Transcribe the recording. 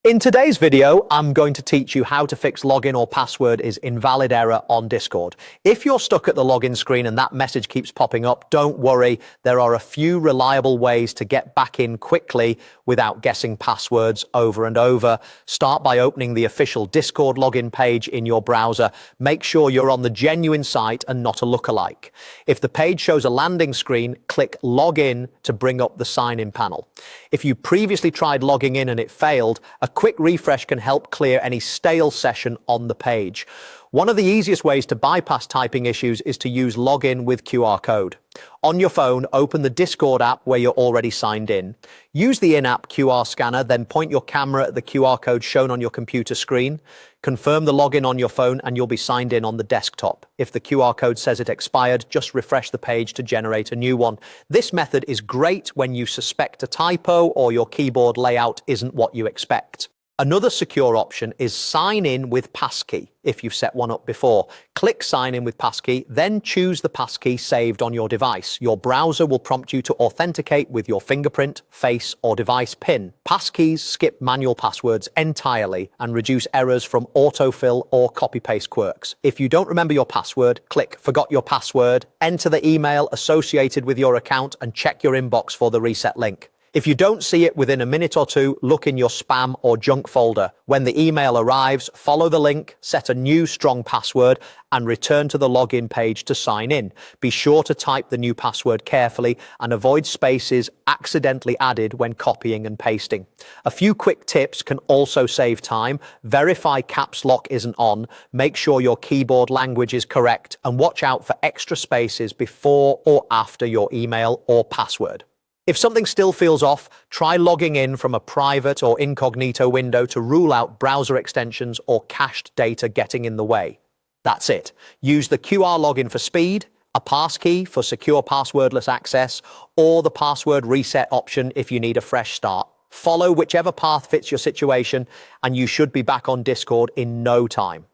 In today's video, I'm going to teach you how to fix login or password is invalid error on Discord. If you're stuck at the login screen and that message keeps popping up, don't worry. There are a few reliable ways to get back in quickly without guessing passwords over and over. Start by opening the official Discord login page in your browser. Make sure you're on the genuine site and not a lookalike. If the page shows a landing screen, click Login to bring up the sign-in panel. If you previously tried logging in and it failed, a quick refresh can help clear any stale session on the page. One of the easiest ways to bypass typing issues is to use login with QR code. On your phone, open the Discord app where you're already signed in. Use the in-app QR scanner, then point your camera at the QR code shown on your computer screen. Confirm the login on your phone and you'll be signed in on the desktop. If the QR code says it expired, just refresh the page to generate a new one. This method is great when you suspect a typo or your keyboard layout isn't what you expect. Another secure option is sign in with passkey if you've set one up before. Click sign in with passkey, then choose the passkey saved on your device. Your browser will prompt you to authenticate with your fingerprint, face, or device PIN. Passkeys skip manual passwords entirely and reduce errors from autofill or copy-paste quirks. If you don't remember your password, click forgot your password, enter the email associated with your account, and check your inbox for the reset link. If you don't see it within a minute or two, look in your spam or junk folder. When the email arrives, follow the link, set a new strong password, and return to the login page to sign in. Be sure to type the new password carefully and avoid spaces accidentally added when copying and pasting. A few quick tips can also save time. Verify caps lock isn't on, make sure your keyboard language is correct, and watch out for extra spaces before or after your email or password. If something still feels off, try logging in from a private or incognito window to rule out browser extensions or cached data getting in the way. That's it. Use the QR login for speed, a passkey for secure passwordless access, or the password reset option if you need a fresh start. Follow whichever path fits your situation, and you should be back on Discord in no time.